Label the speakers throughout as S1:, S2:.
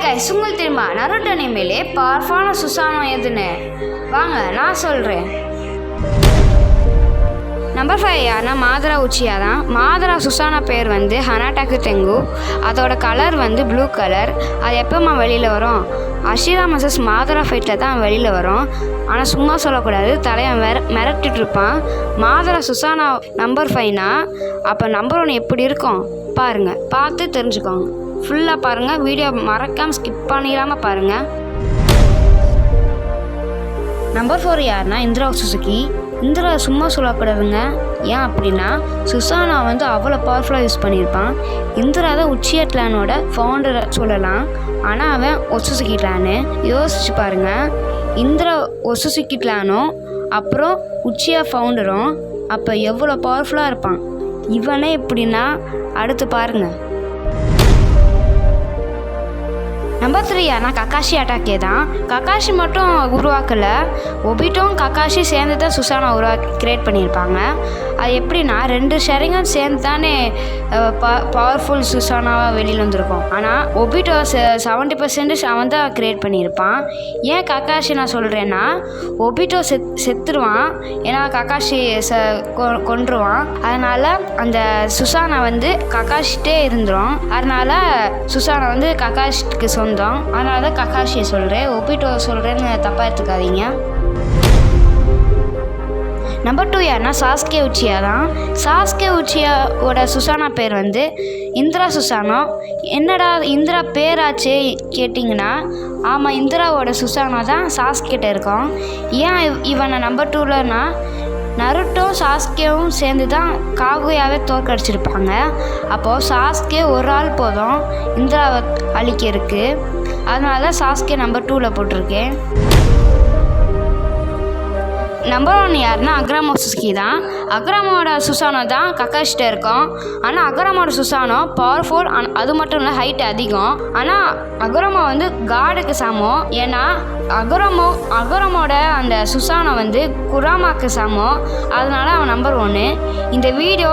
S1: Guys, உங்களுக்கு தெரியுமா Naruto அனிமேலே பவர்ஃபுல்லான சுசானோ எதுன்னு? வாங்க நான் சொல்கிறேன். நம்பர் 5 யாருன்னா மாதரா உச்சியா தான். மாதரா சுசானா பேர் வந்து ஹனாடாக்கு தெங்கு. அதோட கலர் வந்து ப்ளூ கலர். அது எப்போம்மா வெளியில் வரும்? அஷிரா மசஸ் மாதரா ஃபைட்டில் தான் வெளியில் வரும். ஆனால் சும்மா சொல்லக்கூடாது, தலையன் மிரட்டிட்டு இருப்பான். மாதரா சுசானா நம்பர் 5னா அப்போ நம்பர் 1 எப்படி இருக்கும் பாருங்கள், பார்த்து தெரிஞ்சுக்கோங்க. ஃபுல்லாக பாருங்கள், வீடியோ மறக்காமல் ஸ்கிப் பண்ணிடாமல் பாருங்கள். நம்பர் 4 யாருன்னா இந்திரா சுசுகி. இந்திரா சும்மா சொல்லக்கூடாதுங்க. ஏன் அப்படின்னா சுசானா வந்து அவ்வளோ பவர்ஃபுல்லாக யூஸ் பண்ணியிருப்பான். இந்திரா தான் உச்சியா கிளானோட ஃபவுண்டரை சொல்லலாம். ஆனால் அவன் ஒசுசுகி கிளானு. யோசிச்சு பாருங்கள், இந்திரா ஒசுசுகி கிளானும் அப்புறம் உச்சியா ஃபவுண்டரும் அப்போ எவ்வளோ பவர்ஃபுல்லாக இருப்பான். இவனே எப்படின்னா அடுத்து பாருங்கள். நம்பர் 3 யாருன்னா கக்காஷி அட்டாக்கே தான். கக்காஷி மட்டும் உருவாக்கலை, ஒபிட்டோவும் கக்காஷி சேர்ந்து தான் சுசானா கிரியேட் பண்ணியிருப்பாங்க. அது எப்படின்னா 2 ஷரிங்கன் சேர்ந்து தானே பவர்ஃபுல் சுசானாவாக வெளியில் வந்திருக்கும். ஆனால் ஒபிட்டோ 70% அவன் தான் கிரியேட் பண்ணியிருப்பான். ஏன் கக்காஷி நான் சொல்கிறேன்னா, ஒபிட்டோ செத்துருவான், ஏன்னா கக்காஷி கொன்றுவான். அதனால் அந்த சுசானா வந்து கக்காஷிட்டே இருந்துடும். அதனால் சுசானா வந்து கக்காஷிக்கு சொந்தம். அதனால தான் கக்காஷியை சொல்கிறேன், ஒபிட்டோ சொல்கிறேன்னு தப்பாக எடுத்துக்காதீங்க. நம்பர் 2 யாருன்னா சாஸ்கே உச்சியா தான். சாஸ்கே உச்சியாவோட சுசானா பேர் வந்து இந்திரா சுசானோ. என்னடா இந்திரா பேராச்சே கேட்டிங்கன்னா, ஆமாம், இந்திராவோட சுசானா தான் சாஸ்கிட்ட இருக்கோம். ஏன் இவனை நம்பர் 2லன்னா, நருட்டோ சாஸ்கேவும் சேர்ந்து தான் காகுயாவே தோற்கடிச்சிருப்பாங்க. அப்போது சாஸ்கே ஒரு ஆள் போதும் இந்திராவை அழிக்கிறதுக்கு. அதனால தான் சாஸ்கே நம்பர் 2ல் போட்டிருக்கேன். நம்பர் 1 யாருன்னா அக்ராமோ சுசுகி தான். அக்ராமோட சுசானோ தான் கக்காஷிட்ட இருக்கும். ஆனால் அக்ராமோட சுசானோ பவர்ஃபுல், அது மட்டும் இல்லை ஹைட் அதிகம். ஆனால் அக்ராமோ வந்து காடுக்கு சமம். ஏன்னா அக்ராமோட அந்த சுசானோ வந்து குராமாக்கு சமம். அதனால அவன் நம்பர் 1. இந்த வீடியோ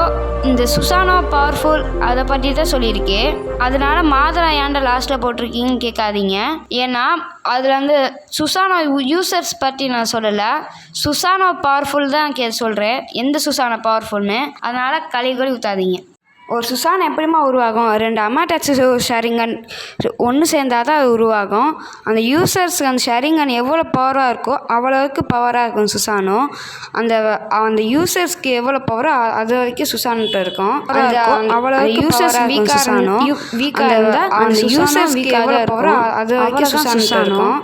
S1: இந்த சுசானோ பவர்ஃபுல் அதை பற்றி தான் சொல்லியிருக்கேன். அதனால மாதரா ஏன்டா லாஸ்ட்டில் போட்டிருக்கீங்கன்னு கேட்காதீங்க. ஏன்னா அதில் வந்து சுசானோ யூசர்ஸ் பற்றி நான் சொல்லலை, சுசானோ பவர்ஃபுல் தான் சொல்கிறேன், எந்த சுசானோ பவர்ஃபுல்னு. அதனால் கழிவுகள் ஊற்றாதீங்க. ஒரு சுசானா எப்படிமா உருவாகும்? 2 அமாட்டாச்சு ஷரிங்கன் ஒன்று சேர்ந்தால் தான் அது உருவாகும். அந்த யூசர்ஸ்க்கு அந்த ஷரிங்கன் எவ்வளோ பவராக இருக்கோ அவ்வளோவுக்கு பவராக இருக்கும் சுசானோ. அந்த யூசர்ஸ்க்கு எவ்வளோ பவரோ அது வரைக்கும் சுசான்ட்டு இருக்கும். அவ்வளோ யூசர்ஸ் வீக்காக இருந்தால் அந்த யூசர்ஸ்க்கு எவ்வளோ பவரோ அது வரைக்கும் சுசான்ட்டு இருக்கும்.